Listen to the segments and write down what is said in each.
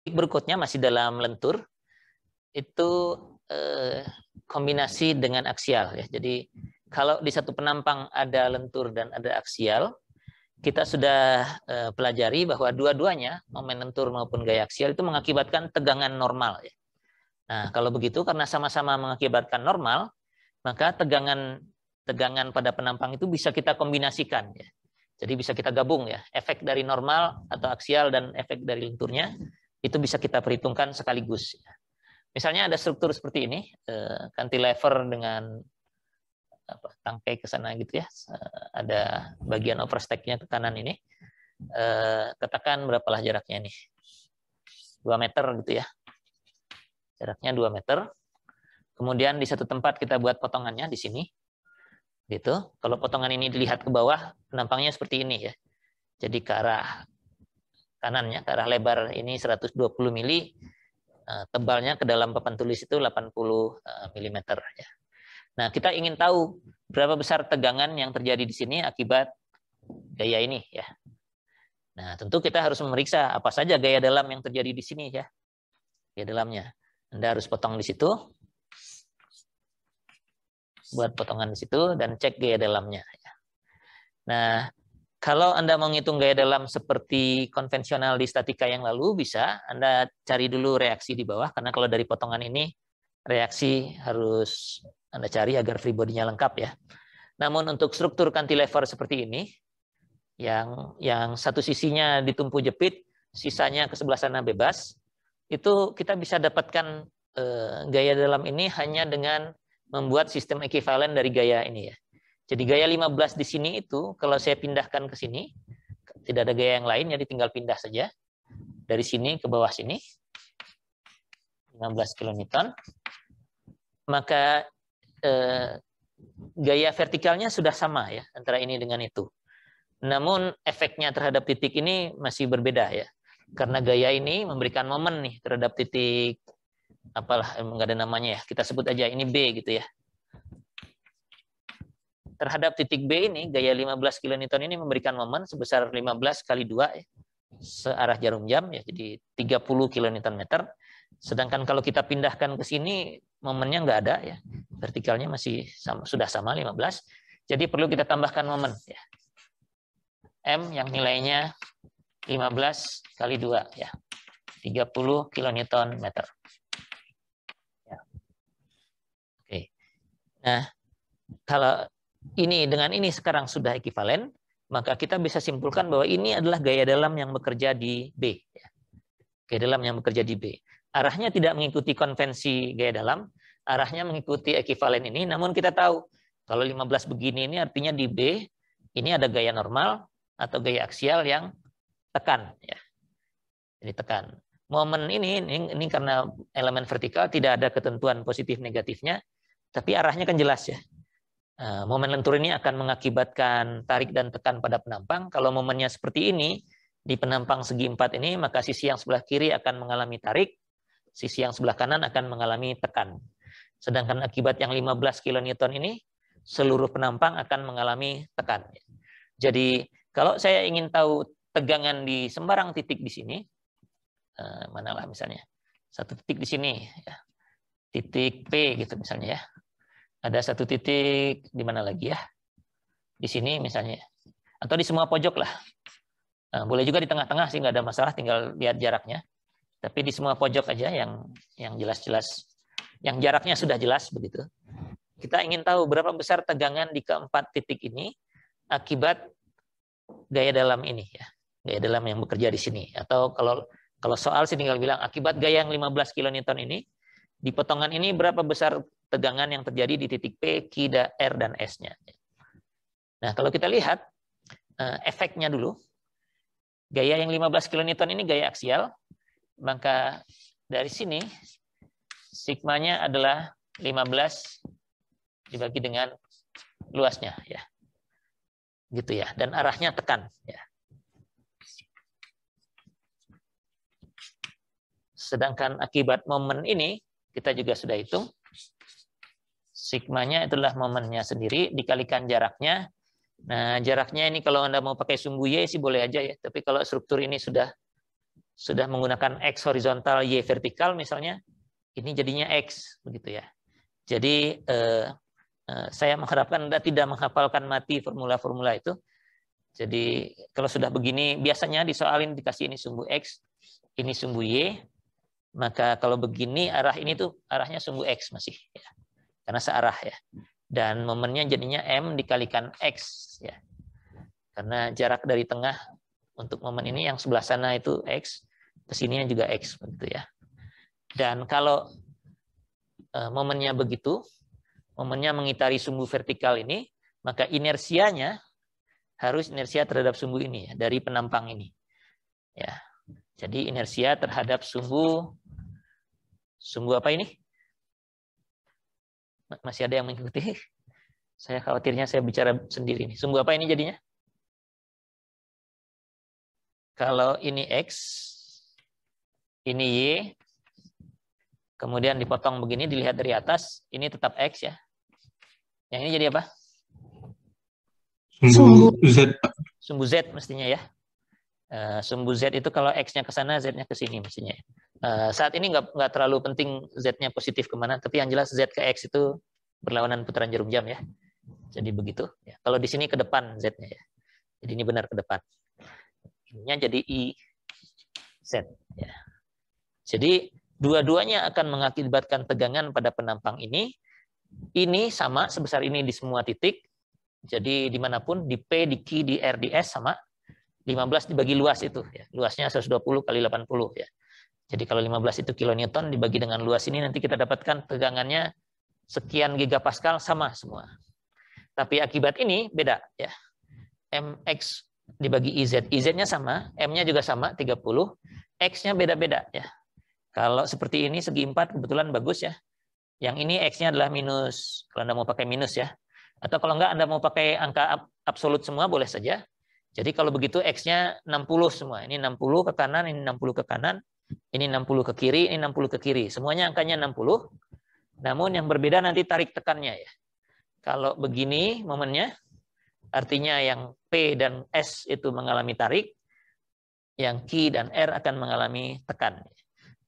berikutnya masih dalam lentur, itu kombinasi dengan aksial ya. Jadi kalau di satu penampang ada lentur dan ada aksial, kita sudah pelajari bahwa dua-duanya, momen lentur maupun gaya aksial itu mengakibatkan tegangan normal ya. Nah, kalau begitu karena sama-sama mengakibatkan normal, maka tegangan pada penampang itu bisa kita kombinasikan ya. Jadi bisa kita gabung ya, efek dari normal atau aksial dan efek dari lenturnya itu bisa kita perhitungkan sekaligus. Misalnya ada struktur seperti ini, cantilever dengan tangkai ke sana gitu ya, ada bagian overstack-nya ke kanan ini. Katakan berapalah jaraknya ini, 2 meter gitu ya, jaraknya 2 meter. Kemudian di satu tempat kita buat potongannya di sini, gitu. Kalau potongan ini dilihat ke bawah, penampangnya seperti ini ya. Jadi ke arah kanannya, ke arah lebar ini 120 mili, tebalnya ke dalam papan tulis itu 80 mm ya. Nah, kita ingin tahu berapa besar tegangan yang terjadi di sini akibat gaya ini ya. Nah, tentu kita harus memeriksa apa saja gaya dalam yang terjadi di sini ya. Gaya dalamnya. Anda harus potong di situ. Buat potongan di situ dan cek gaya dalamnya. Nah, kalau Anda mau ngitung gaya dalam seperti konvensional di statika yang lalu, bisa Anda cari dulu reaksi di bawah, karena kalau dari potongan ini reaksi harus Anda cari agar free body-nya lengkap ya. Namun untuk struktur cantilever seperti ini, yang satu sisinya ditumpu jepit, sisanya ke sebelah sana bebas, itu kita bisa dapatkan gaya dalam ini hanya dengan membuat sistem ekuivalen dari gaya ini ya. Jadi gaya 15 di sini itu kalau saya pindahkan ke sini, tidak ada gaya yang lain, jadi tinggal pindah saja dari sini ke bawah sini, 15 kN, maka gaya vertikalnya sudah sama ya antara ini dengan itu. Namun efeknya terhadap titik ini masih berbeda ya, karena gaya ini memberikan momen nih terhadap titik apalah, nggak ada namanya ya, kita sebut aja ini B gitu ya. Terhadap titik B ini, gaya 15 kN ini memberikan momen sebesar 15 kali 2 ya, searah jarum jam ya, jadi 30 kN/m. Sedangkan kalau kita pindahkan ke sini, momennya nggak ada ya, vertikalnya masih sama, sudah sama 15. Jadi perlu kita tambahkan momen ya, M yang nilainya 15 kali 2 ya, 30 kN/m. Oke. Nah, kalau ini dengan ini sekarang sudah ekuivalen, maka kita bisa simpulkan bahwa ini adalah gaya dalam yang bekerja di B. Gaya dalam yang bekerja di B. Arahnya tidak mengikuti konvensi gaya dalam, arahnya mengikuti ekuivalen ini, namun kita tahu kalau 15 begini ini artinya di B, ini ada gaya normal atau gaya aksial yang tekan. Ya. Jadi tekan. Momen ini karena elemen vertikal tidak ada ketentuan positif negatifnya, tapi arahnya kan jelas ya. Momen lentur ini akan mengakibatkan tarik dan tekan pada penampang. Kalau momennya seperti ini, di penampang segi 4 ini, maka sisi yang sebelah kiri akan mengalami tarik, sisi yang sebelah kanan akan mengalami tekan. Sedangkan akibat yang 15 kN ini, seluruh penampang akan mengalami tekan. Jadi, kalau saya ingin tahu tegangan di sembarang titik di sini, manalah misalnya, satu titik di sini, ya, titik P gitu misalnya ya. Ada satu titik di mana lagi ya? Di sini misalnya. Atau di semua pojok lah. Nah, boleh juga di tengah-tengah sih, nggak ada masalah, tinggal lihat jaraknya. Tapi di semua pojok aja yang jelas-jelas, yang jaraknya sudah jelas begitu. Kita ingin tahu berapa besar tegangan di keempat titik ini akibat gaya dalam ini ya. Gaya dalam yang bekerja di sini. Atau kalau soal sih tinggal bilang akibat gaya yang 15 kN ini, di potongan ini berapa besar tegangan yang terjadi di titik P, Q, R, dan S-nya. Nah, kalau kita lihat efeknya dulu, gaya yang 15 kN ini gaya aksial, maka dari sini sigmanya adalah 15 dibagi dengan luasnya ya. Gitu ya, dan arahnya tekan ya. Sedangkan akibat momen ini kita juga sudah hitung. Sigmanya itulah momennya sendiri dikalikan jaraknya. Nah, jaraknya ini kalau Anda mau pakai sumbu Y sih boleh aja ya. Tapi kalau struktur ini sudah sudah menggunakan X horizontal, Y vertikal misalnya, ini jadinya X, begitu ya. Jadi saya mengharapkan Anda tidak menghafalkan mati formula-formula itu. Jadi kalau sudah begini, biasanya disoalin dikasih ini sumbu X, ini sumbu Y, maka kalau begini arah ini tuh arahnya sumbu X masih, ya. Karena searah ya. Dan momennya jadinya M dikalikan X, ya. Karena jarak dari tengah untuk momen ini yang sebelah sana itu X, kesininya juga X, begitu ya. Dan kalau momennya begitu, momennya mengitari sumbu vertikal ini, maka inersianya harus inersia terhadap sumbu ini ya, dari penampang ini. Ya. Jadi inersia terhadap sumbu apa ini? Masih ada yang mengikuti? Saya khawatirnya saya bicara sendiri nih. Sumbu apa ini jadinya? Kalau ini X, ini Y, kemudian dipotong begini, dilihat dari atas, ini tetap X ya. Yang ini jadi apa? Sumbu Z. Sumbu Z mestinya ya. Sumbu Z itu kalau X-nya ke sana, Z-nya ke sini mestinya. Saat ini nggak terlalu penting Z-nya positif kemana, tapi yang jelas Z ke X itu berlawanan putaran jarum jam ya. Jadi begitu. Ya. Kalau di sini ke depan Z-nya ya. Jadi ini benar ke depan. Ininya jadi I Z. Ya. Jadi dua-duanya akan mengakibatkan tegangan pada penampang ini. Ini sama sebesar ini di semua titik. Jadi dimanapun, di P, di Q, di R, di S sama. 15 dibagi luas itu. Ya. Luasnya 120 kali 80. Ya. Jadi kalau 15 itu kilonewton dibagi dengan luas ini, nanti kita dapatkan tegangannya sekian gigapascal sama semua. Tapi akibat ini beda. Ya. Mx dibagi IZ. IZ-nya sama, M-nya juga sama, 30. X-nya beda-beda. Ya. Kalau seperti ini, segi 4 kebetulan bagus ya. Yang ini X-nya adalah minus, kalau Anda mau pakai minus ya. Atau kalau enggak Anda mau pakai angka absolut semua, boleh saja. Jadi kalau begitu X-nya 60 semua. Ini 60 ke kanan, ini 60 ke kanan, ini 60 ke kiri, ini 60 ke kiri. Semuanya angkanya 60. Namun yang berbeda nanti tarik tekannya ya. Kalau begini momennya, artinya yang P dan S itu mengalami tarik, yang Q dan R akan mengalami tekan.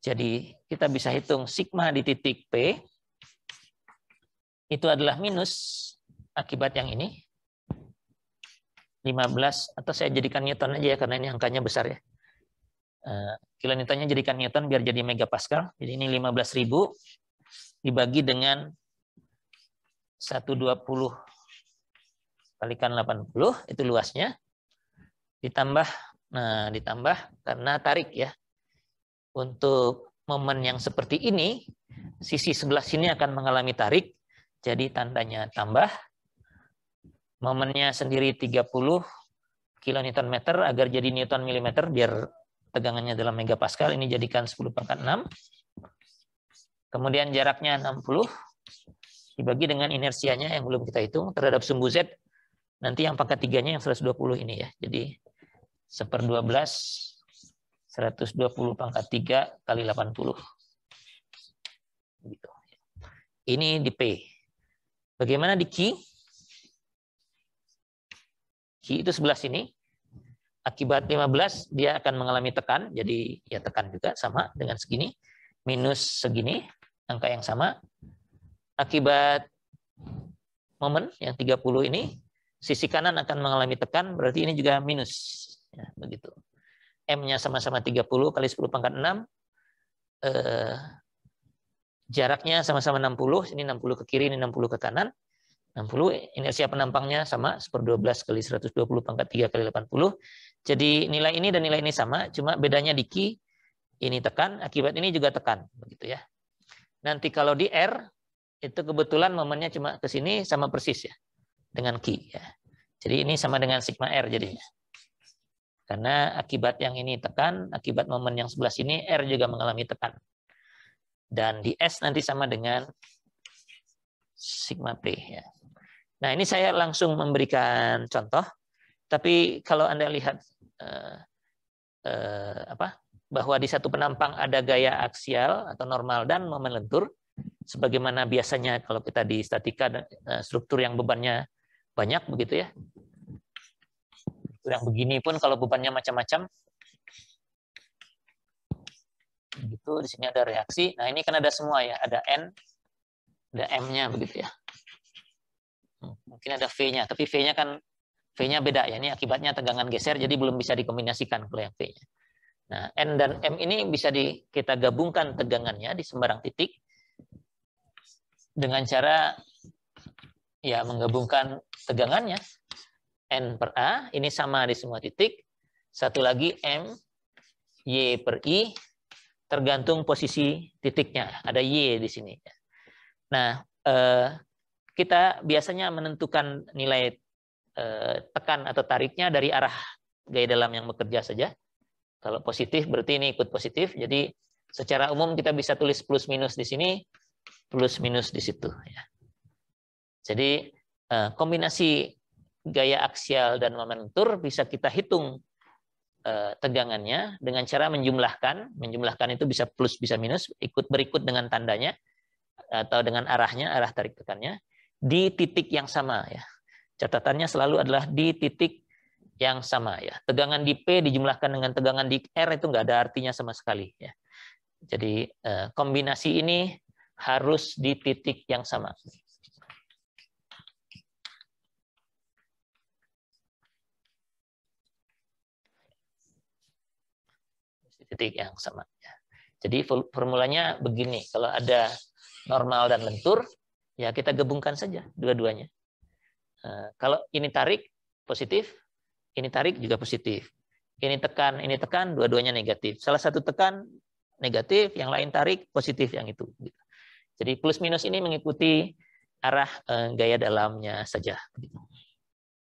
Jadi kita bisa hitung sigma di titik P, itu adalah minus akibat yang ini, 15, atau saya jadikan Newton aja ya, karena ini angkanya besar ya. Kilonewtonnya jadikan Newton biar jadi megapascal. Jadi ini 15.000 dibagi dengan 120 kalikan 80, itu luasnya. Ditambah karena tarik ya. Untuk momen yang seperti ini, sisi sebelah sini akan mengalami tarik. Jadi tandanya tambah. Momennya sendiri 30 kilonewton meter agar jadi newton milimeter biar tegangannya dalam megapascal, ini jadikan 10 pangkat 6. Kemudian jaraknya 60 dibagi dengan inersianya yang belum kita hitung terhadap sumbu Z. Nanti yang pangkat 3-nya yang 120 ini ya. Jadi 1/12 120 pangkat 3 kali 80. Gitu. Ini di P. Bagaimana di Q? Q itu sebelah sini. Akibat 15 dia akan mengalami tekan. Jadi ya tekan juga sama dengan segini. Minus segini. Angka yang sama. Akibat momen yang 30 ini. Sisi kanan akan mengalami tekan. Berarti ini juga minus. Ya, begitu. M-nya sama-sama 30 kali 10 pangkat 6. Jaraknya sama-sama 60. Ini 60 ke kiri, ini 60 ke kanan. 60, inersia penampangnya sama, 1/12 kali 120 pangkat 3 kali 80. Jadi nilai ini dan nilai ini sama, cuma bedanya di Q, ini tekan, akibat ini juga tekan. Begitu ya. Nanti kalau di R, itu kebetulan momennya cuma ke sini sama persis ya, dengan Q. Ya. Jadi ini sama dengan sigma R jadinya. Karena akibat yang ini tekan, akibat momen yang sebelah sini, R juga mengalami tekan. Dan di S nanti sama dengan sigma P. Ya. Nah, ini saya langsung memberikan contoh. Tapi kalau Anda lihat bahwa di satu penampang ada gaya aksial atau normal dan momen lentur, sebagaimana biasanya kalau kita di statika dan struktur yang bebannya banyak begitu ya. Yang begini pun kalau bebannya macam-macam, Begitu, di sini ada reaksi. Nah, ini kan ada semua ya, ada N, ada M-nya begitu ya. Mungkin ada V-nya, tapi V-nya kan V-nya beda ya. Ini akibatnya tegangan geser, jadi belum bisa dikombinasikan kalau yang V-nya. Nah, N dan M ini bisa kita gabungkan tegangannya di sembarang titik dengan cara ya menggabungkan tegangannya. N per A ini sama di semua titik. Satu lagi M, Y per I, tergantung posisi titiknya. Ada Y di sini. Nah, kita biasanya menentukan nilai tekan atau tariknya dari arah gaya dalam yang bekerja saja. Kalau positif berarti ini ikut positif. Jadi secara umum kita bisa tulis plus minus di sini, plus minus di situ. Jadi kombinasi gaya aksial dan momentur bisa kita hitung tegangannya dengan cara menjumlahkan. Menjumlahkan itu bisa plus bisa minus, berikut dengan tandanya atau dengan arahnya, arah tarik tekannya di titik yang sama ya. Catatannya selalu adalah di titik yang sama ya. Tegangan di P dijumlahkan dengan tegangan di R itu nggak ada artinya sama sekali ya. Jadi kombinasi ini harus di titik yang sama. Titik yang sama. Jadi formulanya begini, kalau ada normal dan lentur, ya kita gabungkan saja dua-duanya. Kalau ini tarik positif, ini tarik juga positif. Ini tekan, dua-duanya negatif. Salah satu tekan negatif, yang lain tarik positif yang itu. Jadi plus minus ini mengikuti arah gaya dalamnya saja.